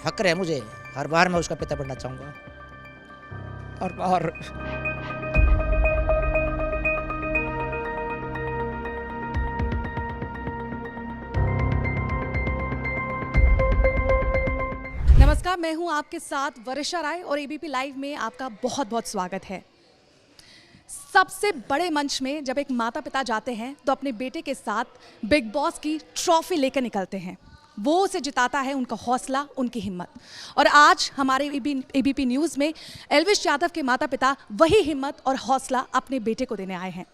फ़क्र है मुझे, हर बार मैं उसका पिता बनना चाहूँगा। और नमस्कार, मैं हूं आपके साथ वर्षा राय और एबीपी लाइव में आपका बहुत बहुत स्वागत है। सबसे बड़े मंच में जब एक माता पिता जाते हैं तो अपने बेटे के साथ बिग बॉस की ट्रॉफी लेकर निकलते हैं। वो उसे जिताता है, उनका हौसला, उनकी हिम्मत। और आज हमारे एबीपी न्यूज़ में एल्विश यादव के माता पिता वही हिम्मत और हौसला अपने बेटे को देने आए हैं।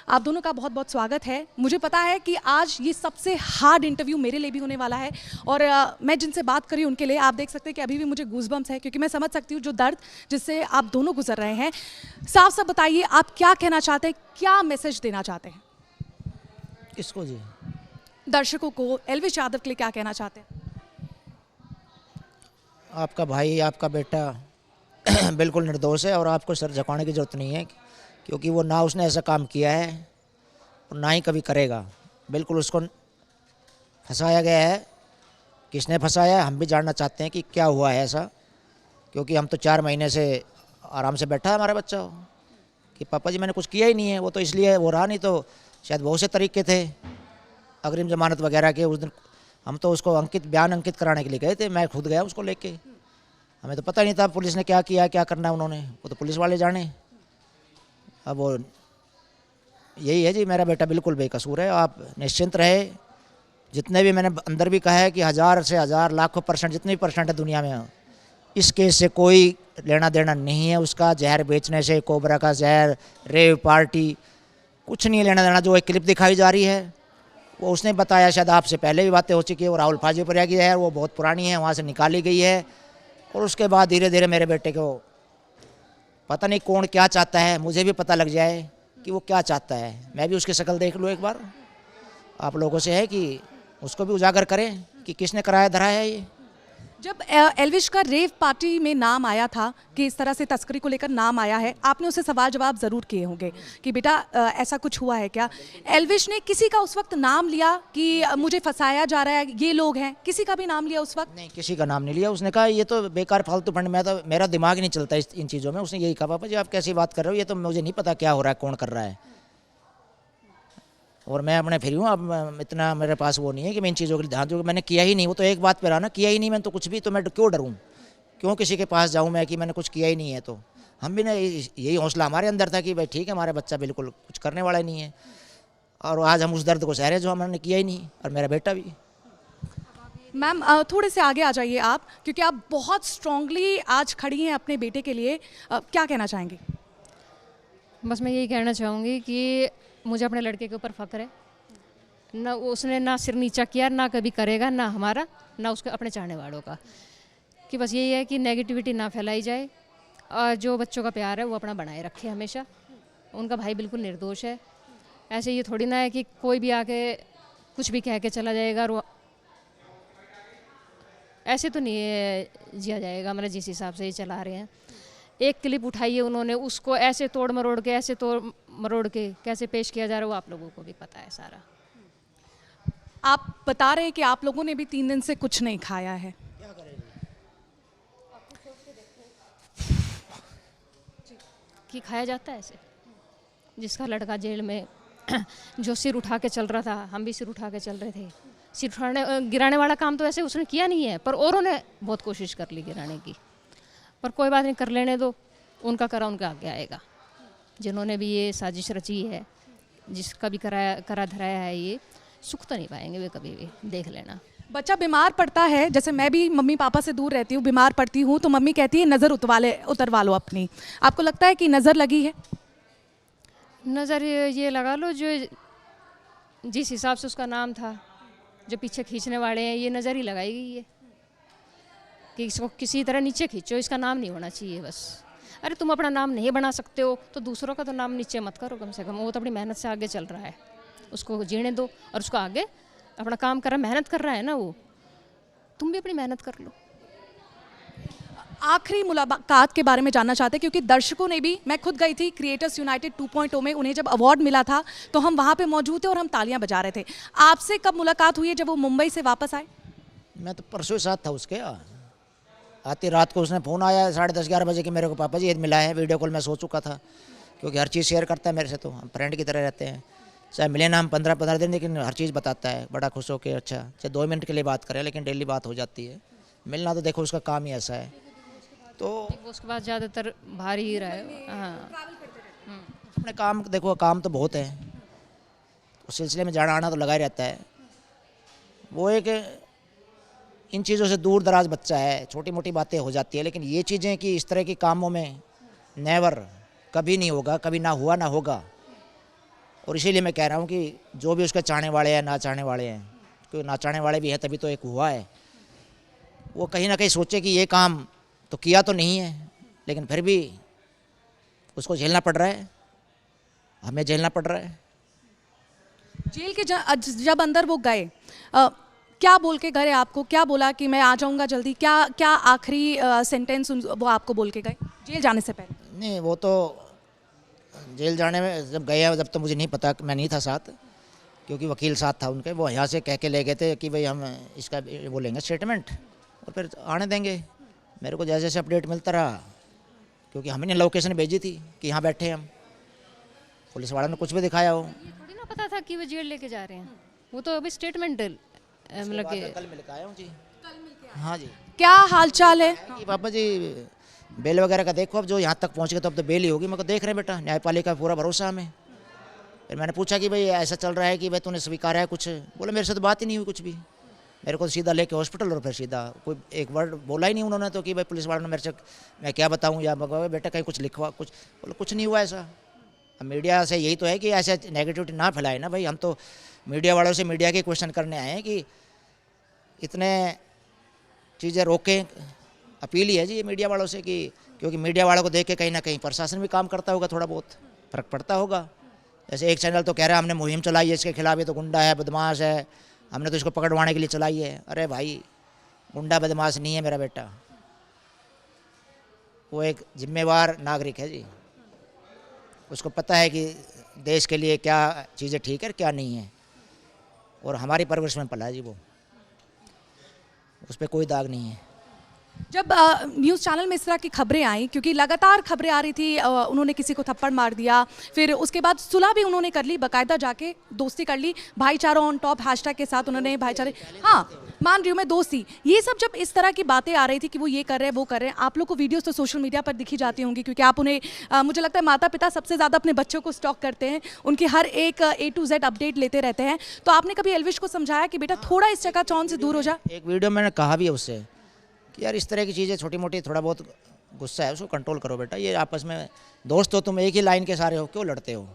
आप दोनों का बहुत बहुत स्वागत है। मुझे पता है कि आज ये सबसे हार्ड इंटरव्यू मेरे लिए भी होने वाला है और मैं जिनसे बात करी उनके लिए आप देख सकते हैं कि अभी भी मुझे गूज़बम्स है, क्योंकि मैं समझ सकती हूँ जो दर्द जिससे आप दोनों गुजर रहे हैं। साफ साफ बताइए, आप क्या कहना चाहते हैं, क्या मैसेज देना चाहते हैं किसको जी? दर्शकों को, एल्विश यादव के लिए क्या कहना चाहते हैं? आपका भाई, आपका बेटा बिल्कुल निर्दोष है और आपको सर झुकाने की ज़रूरत नहीं है, क्योंकि वो ना उसने ऐसा काम किया है और ना ही कभी करेगा। बिल्कुल उसको फंसाया गया है। किसने फंसाया है हम भी जानना चाहते हैं कि क्या हुआ है ऐसा, क्योंकि हम तो 4 महीने से आराम से बैठा है हमारा बच्चा कि पापा जी मैंने कुछ किया ही नहीं है। वो तो इसलिए वो रहा, नहीं तो शायद बहुत से तरीके थे अग्रिम जमानत वगैरह के। उस दिन हम तो उसको बयान अंकित कराने के लिए गए थे, मैं खुद गया उसको लेके। हमें तो पता नहीं था पुलिस ने क्या किया, क्या करना है उन्होंने, वो तो पुलिस वाले जाने। अब वो यही है जी, मेरा बेटा बिल्कुल बेकसूर है। आप निश्चिंत रहे। जितने भी मैंने अंदर भी कहा है कि 1000 से 1000 लाखों % जितने भी % है दुनिया में, इस केस से कोई लेना देना नहीं है उसका। जहर बेचने से, कोबरा का जहर, रेव पार्टी, कुछ नहीं लेना देना। जो एक क्लिप दिखाई जा रही है वो उसने बताया, शायद आपसे पहले भी बातें हो चुकी है। वो राहुल फाजीपुरिया की जहर वो बहुत पुरानी है, वहाँ से निकाली गई है। और उसके बाद धीरे धीरे मेरे बेटे को पता नहीं कौन क्या चाहता है, मुझे भी पता लग जाए कि वो क्या चाहता है। मैं भी उसकी शक्ल देख लूँ एक बार। आप लोगों से है कि उसको भी उजागर करें कि किसने कराया धराया है ये। जब एल्विश का रेव पार्टी में नाम आया था कि इस तरह से तस्करी को लेकर नाम आया है, आपने उसे सवाल जवाब ज़रूर किए होंगे कि बेटा ऐसा कुछ हुआ है क्या? एल्विश ने किसी का उस वक्त नाम लिया कि मुझे फंसाया जा रहा है, ये लोग हैं, किसी का भी नाम लिया उस वक्त? नहीं, किसी का नाम नहीं लिया। उसने कहा ये तो बेकार फालतू फंड में, तो मेरा दिमाग नहीं चलता इन चीज़ों में। उसने यही कहा, पापा जी आप कैसी बात कर रहे हो, ये तो मुझे नहीं पता क्या हो रहा है, कौन कर रहा है। और मैं अपने फ्री हूँ, अब इतना मेरे पास वो नहीं है कि मैं इन चीज़ों के लिए ध्यान दूँ। मैंने किया ही नहीं, वो तो एक बात पे रहा ना, किया ही नहीं मैंने तो कुछ भी, तो मैं क्यों डरूँ, क्यों किसी के पास जाऊँ मैं कि मैंने कुछ किया ही नहीं है। तो हम भी ना, यही हौसला हमारे अंदर था कि भाई ठीक है हमारा बच्चा बिल्कुल कुछ करने वाला नहीं है। और आज हम उस दर्द को सह रहे जो हमने किया ही नहीं, और मेरा बेटा भी। मैम थोड़े से आगे आ जाइए आप, क्योंकि आप बहुत स्ट्रांगली आज खड़ी हैं अपने बेटे के लिए। क्या कहना चाहेंगी? बस मैं यही कहना चाहूँगी कि मुझे अपने लड़के के ऊपर फ़ख्र है। ना उसने ना सिर नीचा किया, ना कभी करेगा, ना हमारा, ना उसके अपने चाहने वालों का। कि बस यही है कि नेगेटिविटी ना फैलाई जाए और जो बच्चों का प्यार है वो अपना बनाए रखे हमेशा। उनका भाई बिल्कुल निर्दोष है। ऐसे ये थोड़ी ना है कि कोई भी आके कुछ भी कह के चला जाएगा और ऐसे तो नहीं जिया जाएगा। मतलब जिस हिसाब से ये चला रहे हैं, एक क्लिप उठाई है उन्होंने, उसको ऐसे तोड़ मरोड़ के कैसे पेश किया जा रहा है वो आप लोगों को भी पता है सारा। आप बता रहे हैं कि आप लोगों ने भी 3 दिन से कुछ नहीं खाया है। कि खाया जाता है ऐसे? जिसका लड़का जेल में जो सिर उठा के चल रहा था, हम भी सिर उठा के चल रहे थे। सिर गिराने वाला काम तो ऐसे उसने किया नहीं है, पर औरों ने बहुत कोशिश कर ली गिराने की। पर कोई बात नहीं, कर लेने दो, उनका करा उनके आगे आएगा। जिन्होंने भी ये साजिश रची है, जिसका भी करा धराया है, ये सुख तो नहीं पाएंगे वे कभी भी, देख लेना। बच्चा बीमार पड़ता है, जैसे मैं भी मम्मी पापा से दूर रहती हूँ, बीमार पड़ती हूँ तो मम्मी कहती है नज़र उतरवा लो अपनी। आपको लगता है कि नज़र लगी है? नज़र ये लगा लो, जो जिस हिसाब से उसका नाम था, जो पीछे खींचने वाले हैं, ये नज़र ही लगाई गई है कि इसको किसी तरह नीचे खींचो, इसका नाम नहीं होना चाहिए बस। अरे तुम अपना नाम नहीं बना सकते हो तो दूसरों का तो नाम नीचे मत करो कम से कम। वो तो अपनी मेहनत से आगे चल रहा है, उसको जीने दो और उसको आगे अपना काम कर रहा है, मेहनत कर रहा है ना वो। तुम भी अपनी मेहनत कर लो। आखिरी मुलाकात के बारे में जानना चाहते हैं, क्योंकि दर्शकों ने भी, मैं खुद गई थी क्रिएटर्स यूनाइटेड 2.0 में, उन्हें जब अवार्ड मिला था तो हम वहाँ पे मौजूद थे और हम तालियां बजा रहे थे। आपसे कब मुलाकात हुई है, जब वो मुंबई से वापस आए? मैं तो परसों ही साथ था उसके। आती रात को उसने फ़ोन आया 10:30-11 बजे कि मेरे को पापा जी ये मिला है। वीडियो कॉल मैं सो चुका था, क्योंकि हर चीज़ शेयर करता है मेरे से, तो हम फ्रेंड की तरह रहते हैं। चाहे मिले ना हम 15-15 दिन, लेकिन हर चीज़ बताता है, बड़ा खुश हो के। अच्छा चाहे 2 मिनट के लिए बात करें, लेकिन डेली बात हो जाती है। मिलना तो देखो उसका काम ही ऐसा है। तो वो उसके बाद ज़्यादातर बाहर ही रहा है। हाँ, अपने काम देखो, काम तो बहुत है, उस सिलसिले में जाना आना तो लगा ही रहता है। वो एक इन चीज़ों से दूर दराज बच्चा है, छोटी मोटी बातें हो जाती है, लेकिन ये चीज़ें कि इस तरह के कामों में नेवर, कभी नहीं होगा, कभी ना हुआ ना होगा। और इसीलिए मैं कह रहा हूँ कि जो भी उसके चाहने वाले हैं, ना चाहने वाले हैं, क्योंकि ना चाहने वाले भी हैं तभी तो एक हुआ है, वो कहीं ना कहीं सोचे कि ये काम तो किया तो नहीं है, लेकिन फिर भी उसको झेलना पड़ रहा है, हमें झेलना पड़ रहा है। जेल के जब अंदर वो गए, क्या बोल के गए आपको? क्या बोला कि मैं आ जाऊंगा जल्दी? क्या क्या आखिरी सेंटेंस वो आपको बोल के गए जेल जाने से पहले? नहीं, वो तो जेल जाने में जब गए हैं, जब तो मुझे नहीं पता, मैं नहीं था साथ, क्योंकि वकील साथ था उनके। वो यहाँ से कह के ले गए थे कि भाई हम इसका बोलेंगे स्टेटमेंट और फिर आने देंगे। मेरे को जैसे जैसे अपडेट मिलता रहा, क्योंकि हमने लोकेशन भेजी थी कि यहाँ बैठे हैं हम, पुलिस वालों ने कुछ भी दिखाया हो। थोड़ी ना पता था कि वो जेल लेके जा रहे हैं। वो तो अभी स्टेटमेंट मतलब कि कल मिल के आया हूँ जी। हाँ जी। क्या हालचाल है? कि पापा जी बेल वगैरह का देखो, अब जो यहाँ तक पहुँच गए तो अब तो बेल ही होगी। मैं को देख रहे हैं बेटा, न्यायपालिका का पूरा भरोसा हमें। फिर मैंने पूछा कि भाई ऐसा चल रहा है कि भाई तूने स्वीकारा है कुछ? बोले मेरे से तो बात ही नहीं हुई कुछ भी। मेरे को तो सीधा लेके हॉस्पिटल, और फिर सीधा कोई एक वर्ड बोला ही नहीं उन्होंने तो कि भाई पुलिस वालों ने मेरे से, मैं क्या बताऊँ, या बेटा कहीं कुछ लिखवा कुछ। बोले कुछ नहीं हुआ ऐसा। अब मीडिया से यही तो है कि ऐसे नेगेटिविटी ना फैलाए ना भाई। हम तो मीडिया वालों से मीडिया के क्वेश्चन करने आए हैं कि इतने चीज़ें रोकें। अपील ही है जी ये मीडिया वालों से, कि क्योंकि मीडिया वालों को देख के कहीं ना कहीं प्रशासन भी काम करता होगा, थोड़ा बहुत फ़र्क पड़ता होगा। जैसे एक चैनल तो कह रहा है हमने मुहिम चलाई है इसके खिलाफ, ये तो गुंडा है, बदमाश है, हमने तो इसको पकड़वाने के लिए चलाई है। अरे भाई, गुंडा बदमाश नहीं है मेरा बेटा, वो एक जिम्मेवार नागरिक है जी। उसको पता है कि देश के लिए क्या चीज़ें ठीक है क्या नहीं है, और हमारी परवरिश में पला है जी वो, उस पर कोई दाग नहीं है। जब न्यूज़ चैनल में इस तरह की खबरें आई, क्योंकि लगातार खबरें आ रही थी, उन्होंने किसी को थप्पड़ मार दिया, फिर उसके बाद सुलह भी उन्होंने कर ली, बाकायदा जाके दोस्ती कर ली, भाईचारा ऑन टॉप हैशटैग के साथ उन्होंने भाईचारे, हाँ मान रही हूँ मैं, दोस्ती। ये सब जब इस तरह की बातें आ रही थी कि वो ये कर रहे हैं वो कर रहे हैं, आप लोग को वीडियोस तो सोशल मीडिया पर दिखी जाती होंगी, क्योंकि आप उन्हें मुझे लगता है माता पिता सबसे ज़्यादा अपने बच्चों को स्टॉक करते हैं, उनकी हर एक A to Z अपडेट लेते रहते हैं। तो आपने कभी एल्विश को समझाया कि बेटा थोड़ा इस चकाचौंध से दूर हो जा? एक वीडियो मैंने कहा भी है उससे कि यार इस तरह की चीज़ें छोटी मोटी, थोड़ा बहुत गुस्सा है उसको कंट्रोल करो बेटा, ये आपस में दोस्त हो तुम, एक ही लाइन के सारे हो, क्यों लड़ते हो?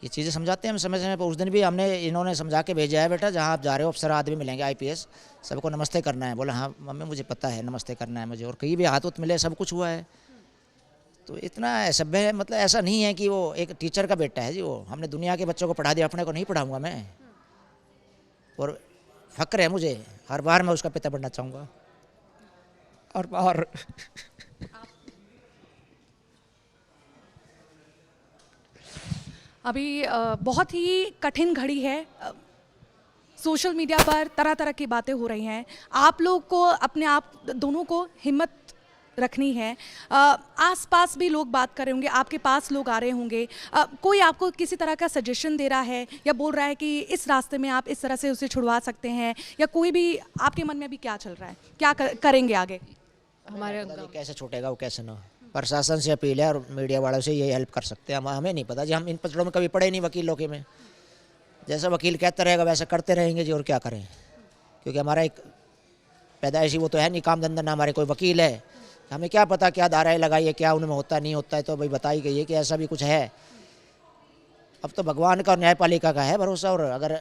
ये चीज़ें समझाते हैं हम समय समय पर। उस दिन भी हमने इन्होंने समझा के भेजा है, बेटा जहाँ आप जा रहे हो अफसर आदमी मिलेंगे, IPS, सबको नमस्ते करना है। बोला हाँ मम्मी मुझे पता है, नमस्ते करना है मुझे, और कहीं भी हाथ उत मिले सब कुछ हुआ है। तो इतना सभ्य है, मतलब ऐसा नहीं है कि वो एक टीचर का बेटा है जी, वो हमने दुनिया के बच्चों को पढ़ा दिया, अपने को नहीं पढ़ाऊँगा मैं। और फ़क्र है मुझे, हर बार मैं उसका पिता बनना चाहूँगा, हर बार। अभी बहुत ही कठिन घड़ी है, सोशल मीडिया पर तरह तरह की बातें हो रही हैं। आप लोग को अपने आप दोनों को हिम्मत रखनी है। आसपास भी लोग बात कर रहे होंगे, आपके पास लोग आ रहे होंगे, कोई आपको किसी तरह का सजेशन दे रहा है या बोल रहा है कि इस रास्ते में आप इस तरह से उसे छुड़वा सकते हैं, या कोई भी आपके मन में अभी क्या चल रहा है, क्या करेंगे आगे? हमारे कैसे छूटेगा वो, कैसे ना। प्रशासन से अपील है और मीडिया वालों से ये हेल्प कर सकते हैं। हमें नहीं पता जी, हम इन पचड़ों में कभी पड़े नहीं वकीलों के में। जैसा वकील कहता रहेगा वैसा करते रहेंगे जी, और क्या करें, क्योंकि हमारा एक पैदाइशी वो तो है नहीं, काम धंधा ना हमारे कोई वकील है। हमें क्या पता क्या धाराएं लगाई है, क्या उनमें होता नहीं होता है, तो भाई बताई गई है कि ऐसा भी कुछ है। अब तो भगवान का और न्यायपालिका का है भरोसा, और अगर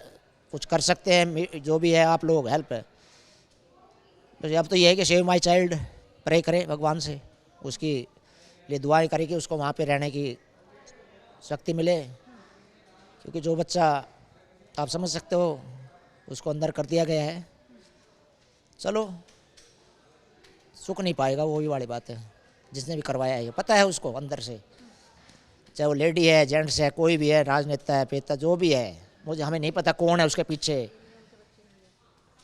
कुछ कर सकते हैं जो भी है आप लोग हेल्प, तो अब तो ये है कि सेव माई चाइल्ड प्रे करें भगवान से, उसकी लिए दुआएं करें कि उसको वहाँ पे रहने की शक्ति मिले, क्योंकि जो बच्चा आप समझ सकते हो उसको अंदर कर दिया गया है। चलो सुख नहीं पाएगा, वो ही वाली बात है। जिसने भी करवाया है ये पता है उसको अंदर से, चाहे वो लेडी है, जेंट्स है, कोई भी है, राजनेता है, पेता जो भी है, मुझे हमें नहीं पता कौन है उसके पीछे,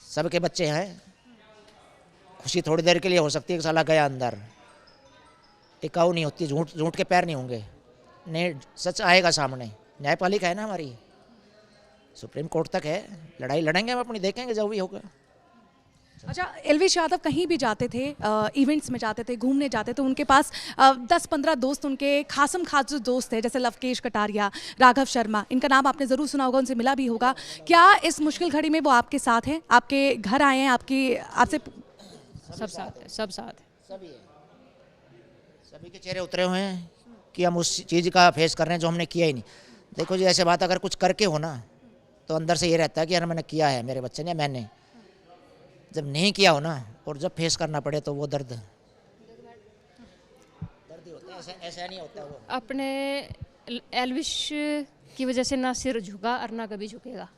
सबके बच्चे हैं, खुशी थोड़ी देर के लिए हो सकती है कि साला गया अंदर, टिकाऊ नहीं होती, झूठ झूठ के पैर नहीं होंगे, नहीं सच आएगा सामने। न्यायपालिका है ना हमारी, सुप्रीम कोर्ट तक है, लड़ाई लड़ेंगे हम अपनी, देखेंगे जो भी होगा। अच्छा, एलविश यादव कहीं भी जाते थे, इवेंट्स में जाते थे, घूमने जाते थे, उनके पास 10-15 दोस्त, उनके खासम खास जो दोस्त थे, जैसे लवकेश कटारिया, राघव शर्मा, इनका नाम आपने ज़रूर सुना होगा, उनसे मिला भी होगा। क्या इस मुश्किल घड़ी में वो आपके साथ हैं, आपके घर आए हैं, आपसे? सब साथ है, सब साथ है। सभी है, सभी के चेहरे उतरे हुए हैं कि हम उस चीज़ का फेस कर रहे हैं जो हमने किया ही नहीं। देखो जी, ऐसे बात अगर कुछ करके हो ना तो अंदर से ये रहता है कि यार मैंने किया है, मेरे बच्चे ने, मैंने। जब नहीं किया हो ना और जब फेस करना पड़े तो वो दर्द ही होता है, ऐसा नहीं होता वो। अपने एलविश की वजह से ना सिर झुका और ना कभी झुकेगा।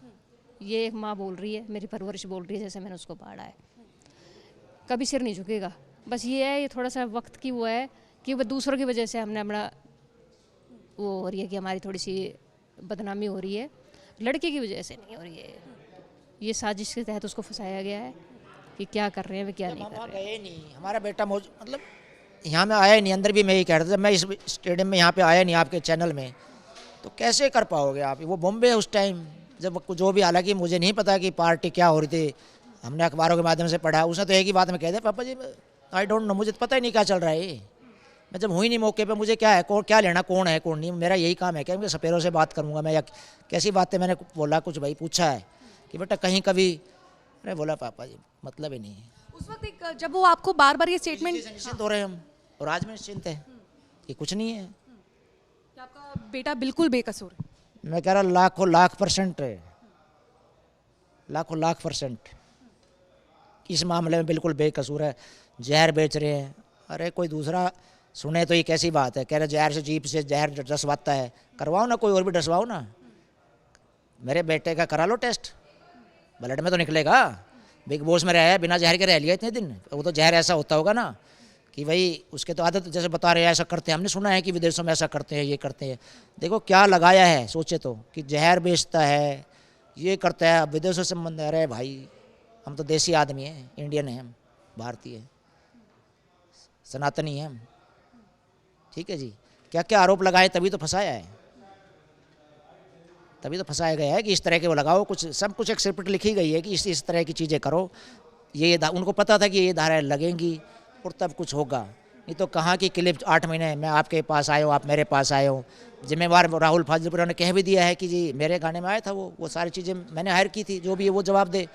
ये एक माँ बोल रही है, मेरी परवरिश बोल रही है, जैसे मैंने उसको पाला है, कभी सिर नहीं झुकेगा। बस ये है, ये थोड़ा सा वक्त की वो है कि वो दूसरों की वजह से हमने अपना वो हो रही है कि हमारी थोड़ी सी बदनामी हो रही है, लड़के की वजह से नहीं हो रही है। ये साजिश के तहत उसको फंसाया गया है कि क्या कर रहे हैं वे, क्या नहीं कर रहे हैं। गए नहीं, हमारा बेटा मतलब यहाँ में आया ही नहीं, अंदर भी मैं ही कह रहा था, जब मैं इस स्टेडियम में यहाँ पे आया नहीं आपके चैनल में, तो कैसे कर पाओगे आप। वो बॉम्बे उस टाइम जब जो भी, हालांकि मुझे नहीं पता कि पार्टी क्या हो रही थी, हमने अखबारों के माध्यम से पढ़ा, उसने तो एक ही बात में कह दिया, पापा जी आई डोंट नो, मुझे तो पता ही नहीं क्या चल रहा है। मैं जब हुई नहीं मौके पे, मुझे क्या है, क्या लेना, कौन है कौन नहीं, मेरा यही काम है क्या, मैं सपेरों से बात करूँगा मैं, या कैसी बातें। मैंने बोला कुछ, भाई पूछा है कि बेटा कहीं कभी, अरे बोला पापा जी मतलब ही नहीं है। उस वक्त जब वो आपको बार बार ये स्टेटमेंट, निश्चिंत हो रहे हैं हम, और आज में निश्चिंत है कि कुछ नहीं है, कि आपका बेटा बिल्कुल बेकसूर है। मैं कह रहा लाखों लाख परसेंट है, लाखों लाख परसेंट इस मामले में बिल्कुल बेकसूर है। जहर बेच रहे हैं, अरे कोई दूसरा सुने तो ये कैसी बात है, कह रहे जहर से, जीप से जहर डसवाता है, करवाओ ना, कोई और भी डसवाओ ना। मेरे बेटे का करा लो टेस्ट, ब्लड में तो निकलेगा। बिग बॉस में रहा है, बिना जहर के रह लिया इतने दिन, वो तो जहर ऐसा होता होगा ना कि भाई उसके तो आदत, जैसे बता रहे हैं ऐसा करते हैं, हमने सुना है कि विदेशों में ऐसा करते हैं, ये करते हैं। देखो क्या लगाया है, सोचे तो, कि जहर बेचता है, ये करता है, विदेशों से संबंध है। अरे भाई हम तो देसी आदमी हैं, इंडियन हैं हम, भारतीय सनातनी हैं हम, ठीक है जी। क्या क्या आरोप लगाए, तभी तो फंसाया है, तभी तो फंसाया गया है कि इस तरह के वो लगाओ, कुछ सब कुछ एक स्क्रिप्ट लिखी गई है कि इस तरह की चीज़ें करो। ये उनको पता था कि ये धाराएं लगेंगी और तब कुछ होगा, नहीं तो कहाँ की क्लिप 8 महीने मैं आपके पास आया हूँ, आप मेरे पास आए हो। जिम्मेवार राहुल फाजिलपुरा ने कह भी दिया है कि जी मेरे गाने में आया था वो सारी चीज़ें मैंने हायर की थी, जो भी है वो जवाब दे।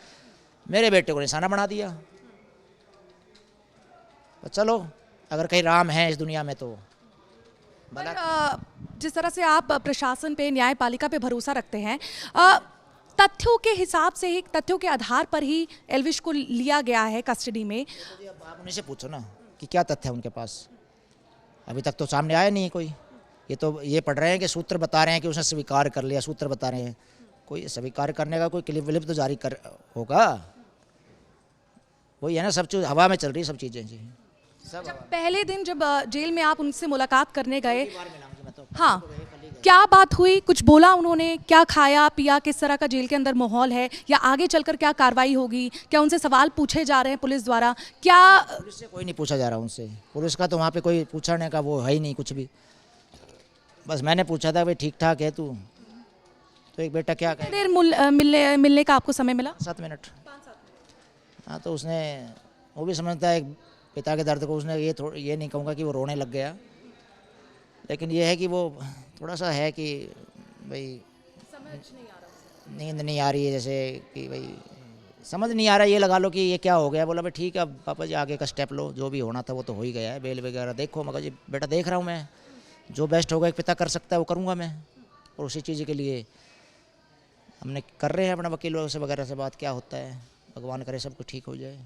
मेरे बेटे को निशाना बना दिया। तो चलो, अगर कहीं राम है इस दुनिया में तो पर जिस तरह से आप प्रशासन पे, न्यायपालिका पे भरोसा रखते हैं, तथ्यों के हिसाब से ही, तथ्यों के आधार पर ही एलविश को लिया गया है कस्टडी में। अब आप उन्हीं से पूछो ना कि क्या तथ्य है उनके पास, अभी तक तो सामने आया नहीं है कोई। ये तो ये पढ़ रहे हैं कि सूत्र बता रहे हैं कि उसने स्वीकार कर लिया, सूत्र बता रहे हैं, कोई स्वीकार करने का कोई क्लिप विलिप तो जारी कर होगा। वही है ना, सब चीज़ हवा में चल रही है, सब चीज़ें जी, सब जब पहले दिन जब जेल में आप उनसे मुलाकात करने गए, मैं तो हाँ, क्या बात हुई, कुछ बोला उन्होंने, क्या खाया पिया, किस तरह का जेल के अंदर माहौल है, या आगे चलकर क्या कार्रवाई होगी, क्या उनसे सवाल पूछे जा रहे हैं पुलिस द्वारा, क्या? पुलिस से कोई नहीं पूछा जा रहा उनसे, पुलिस का तो वहाँ पे कोई पूछने का वो है ही नहीं कुछ भी। बस मैंने पूछा था भाई ठीक ठाक है तू, तो एक बेटा क्या कितनी देर मिलने का आपको समय मिला? 7 मिनट। हाँ, तो उसने, वो भी समझता है पिता के दर्द को, उसने ये नहीं कहूँगा कि वो रोने लग गया, लेकिन ये है कि वो थोड़ा सा है कि भाई नींद नहीं आ रही है, जैसे कि भाई समझ नहीं आ रहा, ये लगा लो कि ये क्या हो गया। बोला भाई ठीक है, अब पापा जी आगे का स्टेप लो, जो भी होना था वो तो हो ही गया है, बेल वगैरह देखो। मगर जी बेटा देख रहा हूँ मैं, जो बेस्ट होगा एक पिता कर सकता है वो करूँगा मैं, और उसी चीज़ के लिए हमने कर रहे हैं अपना वकीलों से वगैरह से बात, क्या होता है भगवान करे सब कुछ ठीक हो जाए।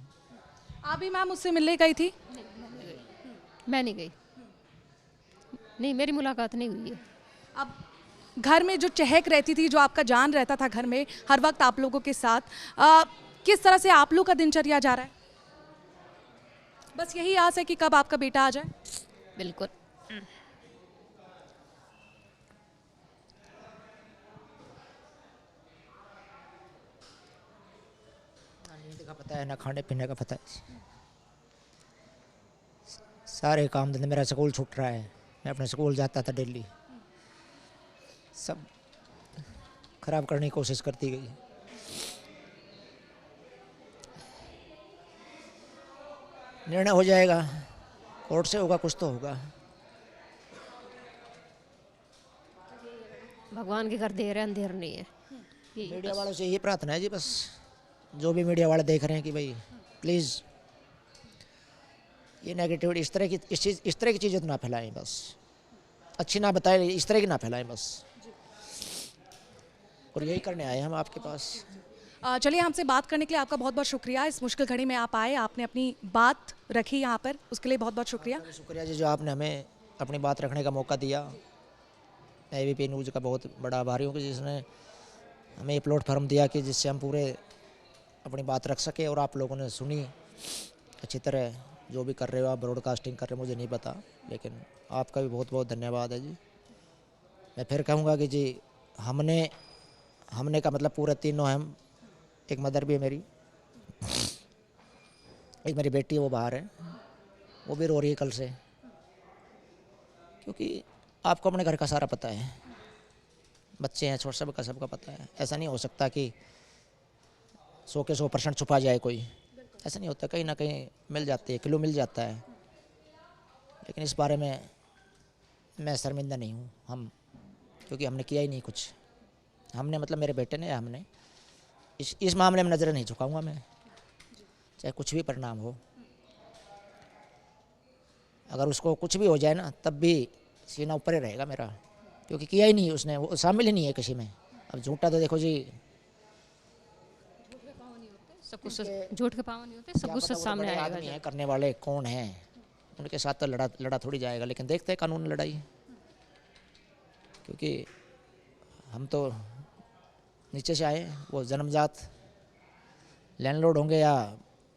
आप भी मैम उससे मिलने गई थी? मैं नहीं गई, नहीं मेरी मुलाकात नहीं हुई है। अब घर में जो चहक रहती थी, जो आपका जान रहता था घर में हर वक्त आप लोगों के साथ, किस तरह से आप लोग का दिनचर्या जा रहा है? बस यही आस है कि कब आपका बेटा आ जाए। बिल्कुल। नींद का पता है ना खाने पीने का पता है। सारे काम धंधे, मेरा स्कूल छूट रहा है, मैं अपने स्कूल जाता था डेली, सब खराब करने की कोशिश करती गई। निर्णय हो जाएगा, कोर्ट से होगा, कुछ तो होगा। भगवान के घर देर है अंधेर नहीं है। यही मीडिया बस। वालों से ये प्रार्थना है जी, बस जो भी मीडिया वाले देख रहे हैं कि भाई प्लीज़ ये नेगेटिविटी इस तरह की चीज़ें तो ना फैलाएं, बस अच्छी ना बताएं, इस तरह की ना फैलाएं बस। और यही करने आए हैं हम आपके पास। चलिए, हमसे बात करने के लिए आपका बहुत बहुत शुक्रिया। इस मुश्किल घड़ी में आप आए, आपने अपनी बात रखी यहाँ पर, उसके लिए बहुत बहुत शुक्रिया। आपका भी शुक्रिया जी, जो आपने हमें अपनी बात रखने का मौका दिया। एबीपी न्यूज़ का बहुत बड़ा आभारी हूँ कि जिसने हमें ये प्लेटफॉर्म दिया कि जिससे हम पूरे अपनी बात रख सके, और आप लोगों ने सुनी अच्छी तरह। जो भी कर रहे हो आप, ब्रॉडकास्टिंग कर रहे हो, मुझे नहीं पता, लेकिन आपका भी बहुत बहुत धन्यवाद है जी। मैं फिर कहूँगा कि जी हमने का मतलब पूरे तीनों हैं हम। एक मदर भी है मेरी, एक मेरी बेटी है, वो बाहर है, वो भी रो रही है कल से, क्योंकि आपको अपने घर का सारा पता है, बच्चे हैं छोटे, सबका पता है। ऐसा नहीं हो सकता कि 100 के 100% छुपा जाए कोई, ऐसा नहीं होता, कहीं ना कहीं मिल जाती है, क्लू मिल जाता है। लेकिन इस बारे में मैं शर्मिंदा नहीं हूँ हम, क्योंकि हमने किया ही नहीं कुछ। हमने मतलब मेरे बेटे ने, हमने इस मामले में नज़र नहीं झुकाऊंगा मैं, चाहे कुछ भी परिणाम हो। अगर उसको कुछ भी हो जाए ना, तब भी सीना ऊपर ही रहेगा मेरा, क्योंकि किया ही नहीं उसने, वो शामिल ही नहीं है किसी में। अब झूठा तो देखो जी, सब कुछ झूठ के पाँव नहीं होते, सब कुछ सच सामने आएगा। आदमी है, करने वाले कौन हैं, उनके साथ तो लड़ा थोड़ी जाएगा। लेकिन देखते हैं कानून लड़ाई, क्योंकि हम तो नीचे से आए, वो जन्मजात लैंडलॉर्ड होंगे या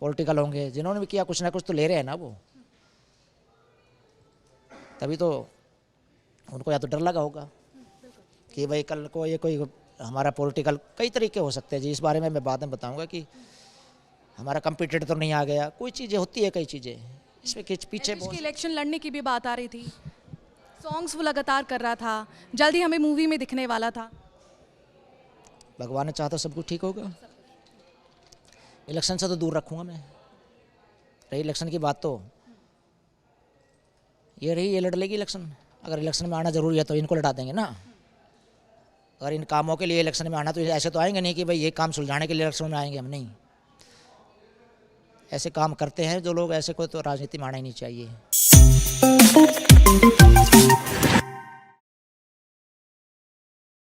पॉलिटिकल होंगे, जिन्होंने भी किया कुछ ना कुछ तो ले रहे हैं ना वो, तभी तो उनको या तो डर लगा होगा कि भाई कल को ये कोई हमारा पॉलिटिकल, कई तरीके हो सकते हैं जी, इस बारे में मैं बाद में बताऊंगा कि हमारा कंपटीटर तो नहीं आ गया, कोई चीज़ें होती है, कई चीज़ें इसमें पीछे इसकी इलेक्शन लड़ने की भी बात आ रही थी, सॉन्ग्स वो लगातार कर रहा था, जल्दी हमें मूवी में दिखने वाला था। भगवान ने चाहा तो सब कुछ ठीक होगा। इलेक्शन से तो दूर रखूँगा मैं। रही इलेक्शन की बात, तो ये रही, ये लड़ लेगी इलेक्शन। अगर इलेक्शन में आना ज़रूरी है तो इनको लड़ा देंगे ना। अगर इन कामों के लिए इलेक्शन में आना, तो ऐसे तो आएंगे नहीं कि भाई ये काम सुलझाने के लिए इलेक्शन में आएंगे, हम नहीं। ऐसे काम करते हैं जो लोग, ऐसे को तो राजनीति में आना ही नहीं चाहिए।